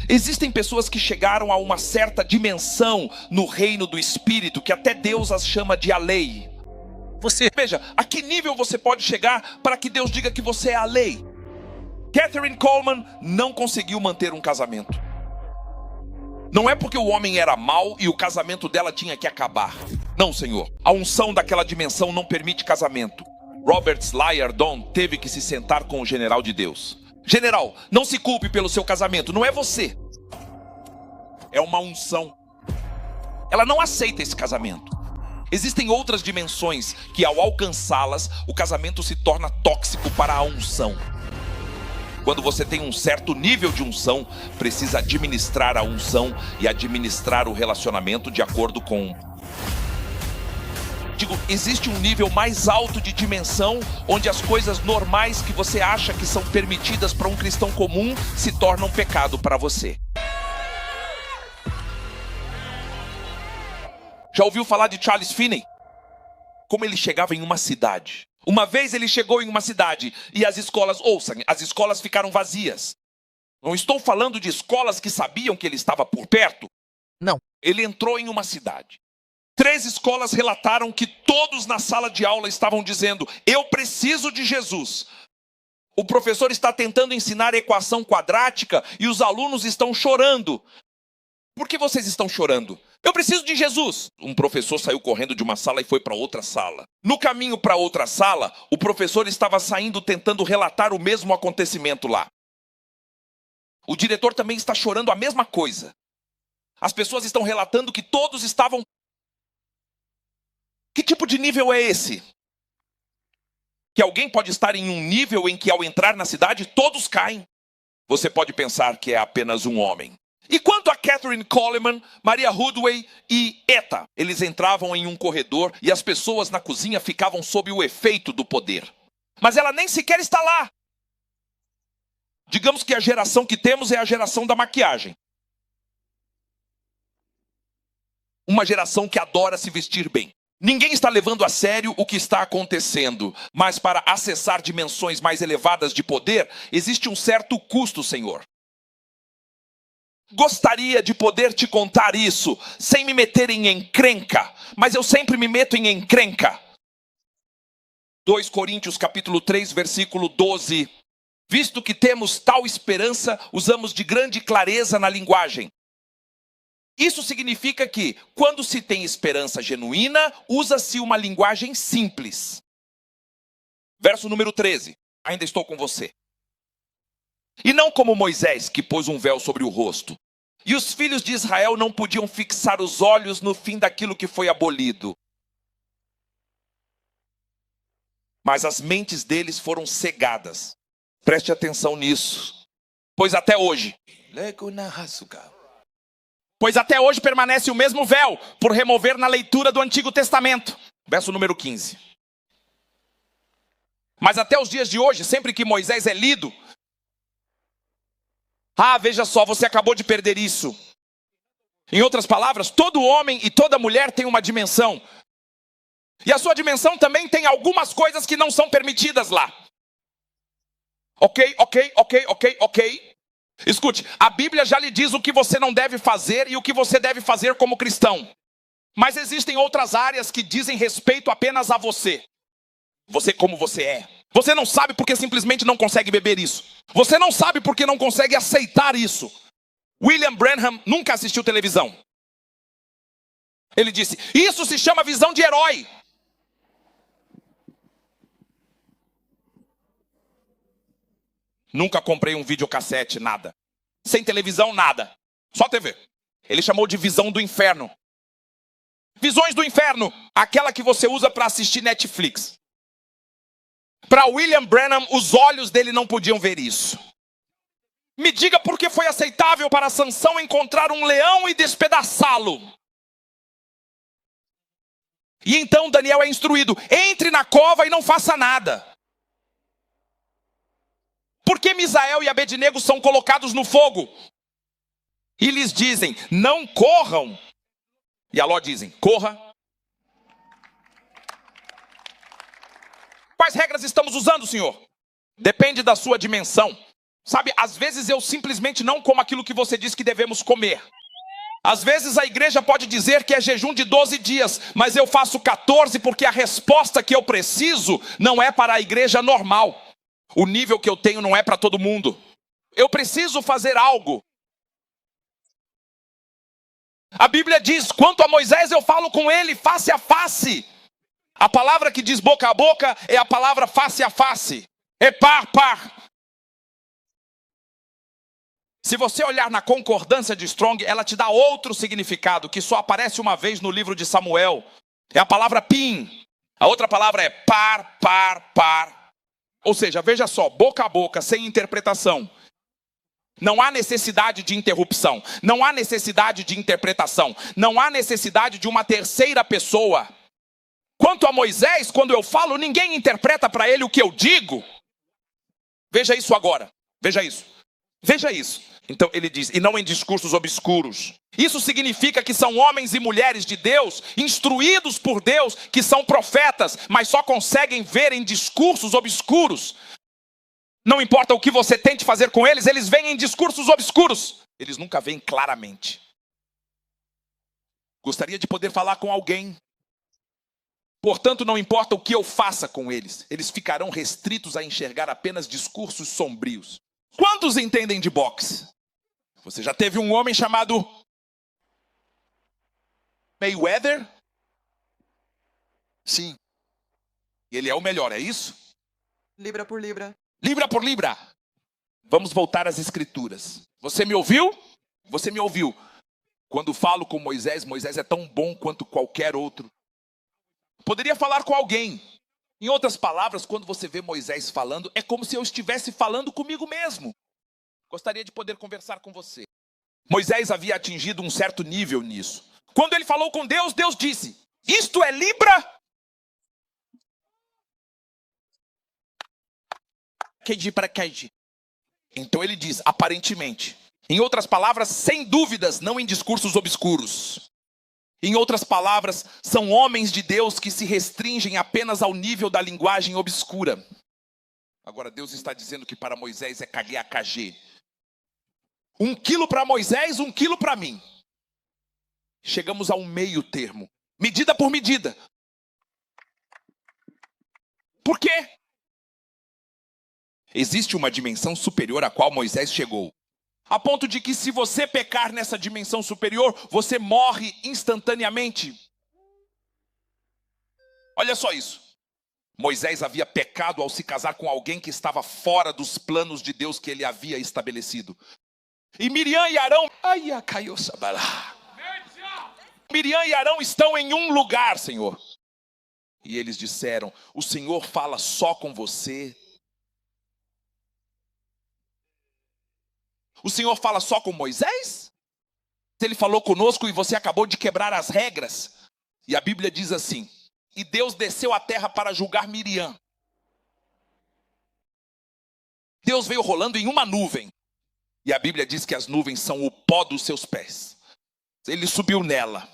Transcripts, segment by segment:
Existem pessoas que chegaram a uma certa dimensão no reino do Espírito, que até Deus as chama de a lei. Veja, a que nível você pode chegar para que Deus diga que você é a lei? Kathryn Kuhlman não conseguiu manter um casamento. Não é porque o homem era mau e o casamento dela tinha que acabar. Não, Senhor. A unção daquela dimensão não permite casamento. Robert Slyardon teve que se sentar com o general de Deus. General, não se culpe pelo seu casamento, não é você. É uma unção. Ela não aceita esse casamento. Existem outras dimensões que, ao alcançá-las, o casamento se torna tóxico para a unção. Quando você tem um certo nível de unção, precisa administrar a unção e administrar o relacionamento de acordo com... existe um nível mais alto de dimensão, onde as coisas normais que você acha que são permitidas para um cristão comum se tornam pecado para você. Já ouviu falar de Charles Finney? Como ele chegava em uma cidade. Uma vez ele chegou em uma cidade e as escolas, as escolas ficaram vazias. Não estou falando de escolas que sabiam que ele estava por perto. Não. Ele entrou em uma cidade. 3 escolas relataram que todos na sala de aula estavam dizendo: eu preciso de Jesus. O professor está tentando ensinar equação quadrática e os alunos estão chorando. Por que vocês estão chorando? Eu preciso de Jesus. Um professor saiu correndo de uma sala e foi para outra sala. No caminho para outra sala, o professor estava saindo tentando relatar o mesmo acontecimento lá. O diretor também está chorando a mesma coisa. As pessoas estão relatando que todos estavam... Que tipo de nível é esse? Que alguém pode estar em um nível em que, ao entrar na cidade, todos caem. Você pode pensar que é apenas um homem. E quanto a Kathryn Kuhlman, Maria Hoodway e Etta, eles entravam em um corredor e as pessoas na cozinha ficavam sob o efeito do poder. Mas ela nem sequer está lá. Digamos que a geração que temos é a geração da maquiagem. Uma geração que adora se vestir bem. Ninguém está levando a sério o que está acontecendo, mas para acessar dimensões mais elevadas de poder, existe um certo custo, Senhor. Gostaria de poder te contar isso, sem me meter em encrenca, mas eu sempre me meto em encrenca. 2 Coríntios capítulo 3, versículo 12. Visto que temos tal esperança, usamos de grande clareza na linguagem. Isso significa que, quando se tem esperança genuína, usa-se uma linguagem simples. Verso número 13. Ainda estou com você. E não como Moisés, que pôs um véu sobre o rosto. E os filhos de Israel não podiam fixar os olhos no fim daquilo que foi abolido. Mas as mentes deles foram cegadas. Preste atenção nisso. Pois até hoje permanece o mesmo véu, por remover na leitura do Antigo Testamento. Verso número 15. Mas até os dias de hoje, sempre que Moisés é lido, veja só, você acabou de perder isso. Em outras palavras, todo homem e toda mulher tem uma dimensão. E a sua dimensão também tem algumas coisas que não são permitidas lá. Ok. Escute, a Bíblia já lhe diz o que você não deve fazer e o que você deve fazer como cristão. Mas existem outras áreas que dizem respeito apenas a você. Você como você é. Você não sabe porque simplesmente não consegue beber isso. Você não sabe porque não consegue aceitar isso. William Branham nunca assistiu televisão. Ele disse: isso se chama visão de herói. Nunca comprei um videocassete, nada. Sem televisão, nada. Só TV. Ele chamou de visão do inferno. Visões do inferno. Aquela que você usa para assistir Netflix. Para William Branham, os olhos dele não podiam ver isso. Me diga por que foi aceitável para Sansão encontrar um leão e despedaçá-lo. E então Daniel é instruído: entre na cova e não faça nada. Por que Misael e Abednego são colocados no fogo? E lhes dizem: não corram. E a Ló dizem: corra. Quais regras estamos usando, Senhor? Depende da sua dimensão. Sabe, às vezes eu simplesmente não como aquilo que você diz que devemos comer. Às vezes a igreja pode dizer que é jejum de 12 dias, mas eu faço 14 porque a resposta que eu preciso não é para a igreja normal. O nível que eu tenho não é para todo mundo. Eu preciso fazer algo. A Bíblia diz, quanto a Moisés eu falo com ele face a face. A palavra que diz boca a boca é a palavra face a face. É par. Se você olhar na concordância de Strong, ela te dá outro significado, que só aparece uma vez no livro de Samuel. É a palavra pim. A outra palavra é par. Ou seja, veja só, boca a boca, sem interpretação. Não há necessidade de interrupção. Não há necessidade de interpretação. Não há necessidade de uma terceira pessoa. Quanto a Moisés, quando eu falo, ninguém interpreta para ele o que eu digo. Veja isso agora. Veja isso. Então ele diz, e não em discursos obscuros. Isso significa que são homens e mulheres de Deus, instruídos por Deus, que são profetas, mas só conseguem ver em discursos obscuros. Não importa o que você tente fazer com eles, eles veem em discursos obscuros. Eles nunca veem claramente. Gostaria de poder falar com alguém. Portanto, não importa o que eu faça com eles, eles ficarão restritos a enxergar apenas discursos sombrios. Quantos entendem de boxe? Você já teve um homem chamado Mayweather? Sim. Ele é o melhor, é isso? Libra por libra. Libra por libra. Vamos voltar às escrituras. Você me ouviu? Você me ouviu. Quando falo com Moisés, Moisés é tão bom quanto qualquer outro. Poderia falar com alguém. Em outras palavras, quando você vê Moisés falando, é como se eu estivesse falando comigo mesmo. Gostaria de poder conversar com você. Moisés havia atingido um certo nível nisso. Quando ele falou com Deus, Deus disse, isto é libra? KG para KG. Então ele diz, aparentemente. Em outras palavras, sem dúvidas, não em discursos obscuros. Em outras palavras, são homens de Deus que se restringem apenas ao nível da linguagem obscura. Agora Deus está dizendo que para Moisés é KG a KG. 1 quilo para Moisés, 1 quilo para mim. Chegamos a um meio termo. Medida por medida. Por quê? Existe uma dimensão superior à qual Moisés chegou. A ponto de que se você pecar nessa dimensão superior, você morre instantaneamente. Olha só isso. Moisés havia pecado ao se casar com alguém que estava fora dos planos de Deus que ele havia estabelecido. E Miriam e Arão, Miriam e Arão estão em um lugar, Senhor. E eles disseram, o Senhor fala só com você. O Senhor fala só com Moisés? Ele falou conosco e você acabou de quebrar as regras. E a Bíblia diz assim, e Deus desceu à terra para julgar Miriam. Deus veio rolando em uma nuvem. E a Bíblia diz que as nuvens são o pó dos seus pés. Ele subiu nela.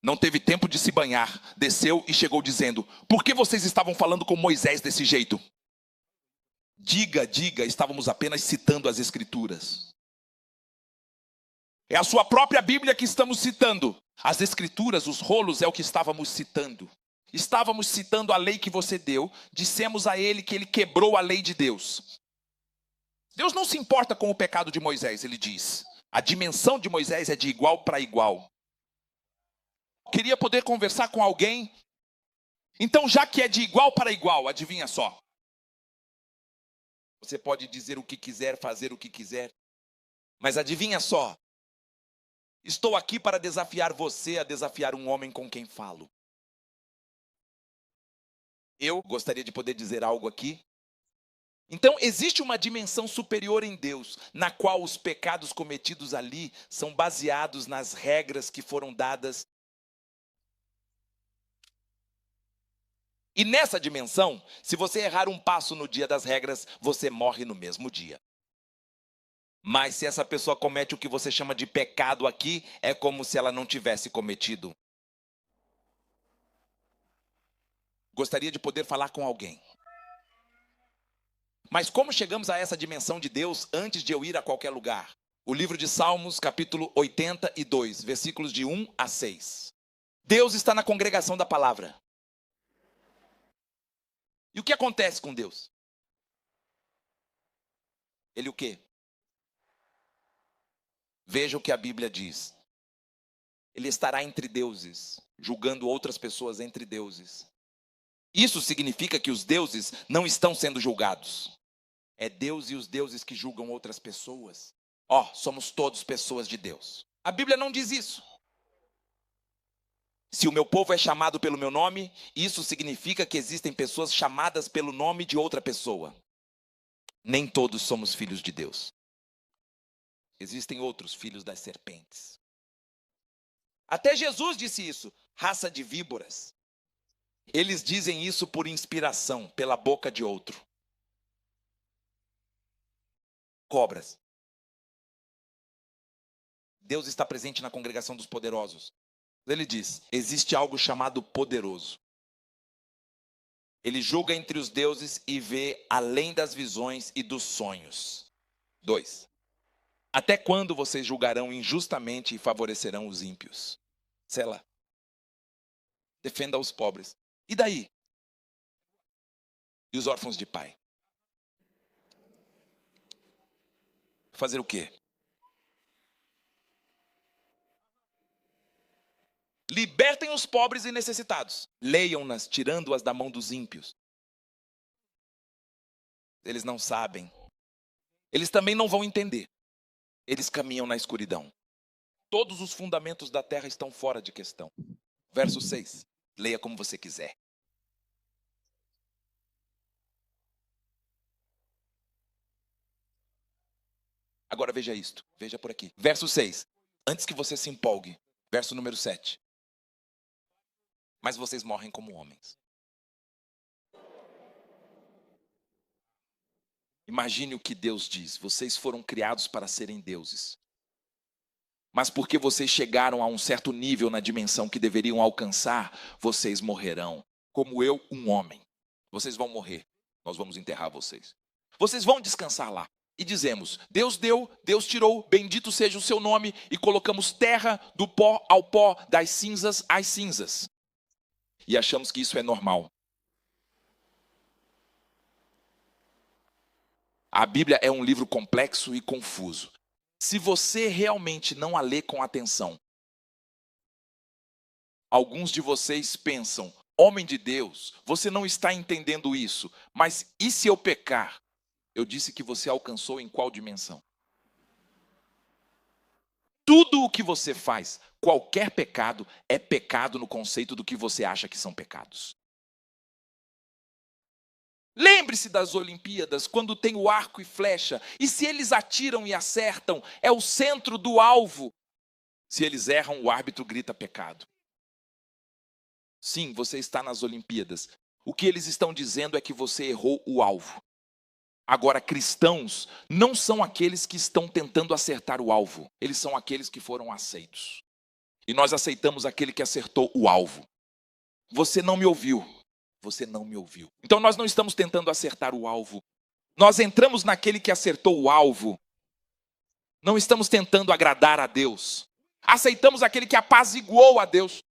Não teve tempo de se banhar. Desceu e chegou dizendo, por que vocês estavam falando com Moisés desse jeito? Diga, estávamos apenas citando as escrituras. É a sua própria Bíblia que estamos citando. As escrituras, os rolos é o que estávamos citando. Estávamos citando a lei que você deu. Dissemos a ele que ele quebrou a lei de Deus. Deus não se importa com o pecado de Moisés, ele diz. A dimensão de Moisés é de igual para igual. Queria poder conversar com alguém. Então, já que é de igual para igual, adivinha só. Você pode dizer o que quiser, fazer o que quiser. Mas adivinha só. Estou aqui para desafiar você a desafiar um homem com quem falo. Eu gostaria de poder dizer algo aqui. Então, existe uma dimensão superior em Deus, na qual os pecados cometidos ali são baseados nas regras que foram dadas. E nessa dimensão, se você errar um passo no dia das regras, você morre no mesmo dia. Mas se essa pessoa comete o que você chama de pecado aqui, é como se ela não tivesse cometido. Gostaria de poder falar com alguém. Mas como chegamos a essa dimensão de Deus antes de eu ir a qualquer lugar? O livro de Salmos, capítulo 82, versículos de 1 a 6. Deus está na congregação da palavra. E o que acontece com Deus? Ele o quê? Veja o que a Bíblia diz. Ele estará entre deuses, julgando outras pessoas entre deuses. Isso significa que os deuses não estão sendo julgados. É Deus e os deuses que julgam outras pessoas. Somos todos pessoas de Deus. A Bíblia não diz isso. Se o meu povo é chamado pelo meu nome, isso significa que existem pessoas chamadas pelo nome de outra pessoa. Nem todos somos filhos de Deus. Existem outros filhos das serpentes. Até Jesus disse isso, raça de víboras. Eles dizem isso por inspiração, pela boca de outro. Cobras. Deus está presente na congregação dos poderosos. Ele diz, existe algo chamado poderoso. Ele julga entre os deuses e vê além das visões e dos sonhos. 2. Até quando vocês julgarão injustamente e favorecerão os ímpios? Sela. Defenda os pobres. E daí? E os órfãos de pai? Fazer o quê? Libertem os pobres e necessitados. Leiam-nas, tirando-as da mão dos ímpios. Eles não sabem. Eles também não vão entender. Eles caminham na escuridão. Todos os fundamentos da terra estão fora de questão. Verso 6. Leia como você quiser. Agora veja isto. Veja por aqui. Verso 6. Antes que você se empolgue. Verso número 7. Mas vocês morrem como homens. Imagine o que Deus diz. Vocês foram criados para serem deuses. Mas porque vocês chegaram a um certo nível na dimensão que deveriam alcançar, vocês morrerão. Como eu, um homem. Vocês vão morrer. Nós vamos enterrar vocês. Vocês vão descansar lá. E dizemos, Deus deu, Deus tirou, bendito seja o seu nome. E colocamos terra do pó ao pó, das cinzas às cinzas. E achamos que isso é normal. A Bíblia é um livro complexo e confuso. Se você realmente não a lê com atenção, alguns de vocês pensam, homem de Deus, você não está entendendo isso. Mas e se eu pecar? Eu disse que você alcançou em qual dimensão? Tudo o que você faz, qualquer pecado, é pecado no conceito do que você acha que são pecados. Lembre-se das Olimpíadas, quando tem o arco e flecha. E se eles atiram e acertam, é o centro do alvo. Se eles erram, o árbitro grita pecado. Sim, você está nas Olimpíadas. O que eles estão dizendo é que você errou o alvo. Agora, cristãos não são aqueles que estão tentando acertar o alvo. Eles são aqueles que foram aceitos. E nós aceitamos aquele que acertou o alvo. Você não me ouviu. Você não me ouviu. Então nós não estamos tentando acertar o alvo. Nós entramos naquele que acertou o alvo. Não estamos tentando agradar a Deus. Aceitamos aquele que apaziguou a Deus.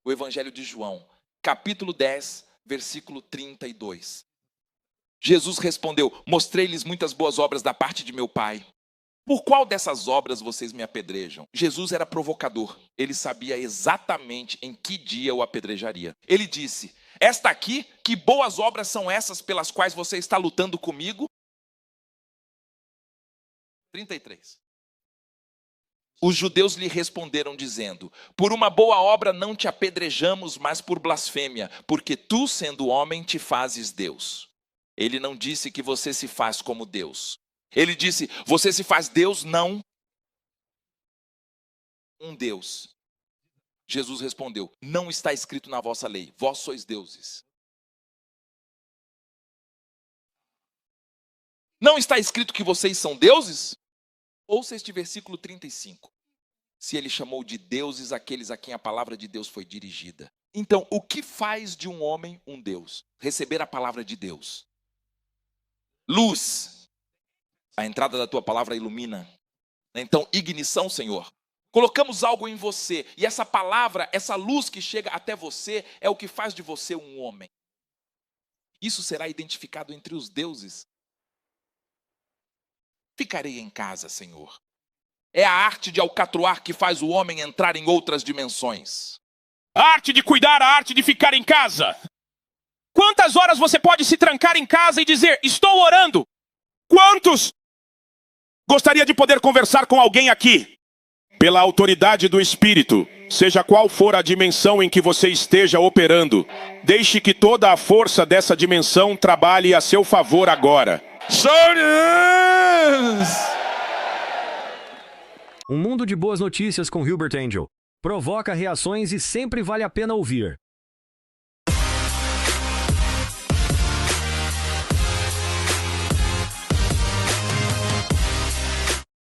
O Evangelho de João, capítulo 10, versículo 32. Jesus respondeu, mostrei-lhes muitas boas obras da parte de meu Pai. Por qual dessas obras vocês me apedrejam? Jesus era provocador. Ele sabia exatamente em que dia o apedrejaria. Ele disse, esta aqui, que boas obras são essas pelas quais você está lutando comigo? 33. Os judeus lhe responderam dizendo, por uma boa obra não te apedrejamos, mas por blasfêmia, porque tu, sendo homem, te fazes Deus. Ele não disse que você se faz como Deus. Ele disse, você se faz Deus, não um Deus. Jesus respondeu, não está escrito na vossa lei, vós sois deuses. Não está escrito que vocês são deuses? Ouça este versículo 35. Se ele chamou de deuses aqueles a quem a palavra de Deus foi dirigida. Então, o que faz de um homem um Deus? Receber a palavra de Deus. Luz. A entrada da tua palavra ilumina. Então, ignição, Senhor. Colocamos algo em você. E essa palavra, essa luz que chega até você, é o que faz de você um homem. Isso será identificado entre os deuses. Ficarei em casa, Senhor. É a arte de alcatroar que faz o homem entrar em outras dimensões. A arte de cuidar, a arte de ficar em casa. Quantas horas você pode se trancar em casa e dizer, estou orando? Quantos? Gostaria de poder conversar com alguém aqui. Pela autoridade do Espírito, seja qual for a dimensão em que você esteja operando, deixe que toda a força dessa dimensão trabalhe a seu favor agora. Um mundo de boas notícias com Hilbert Angel. Provoca reações e sempre vale a pena ouvir.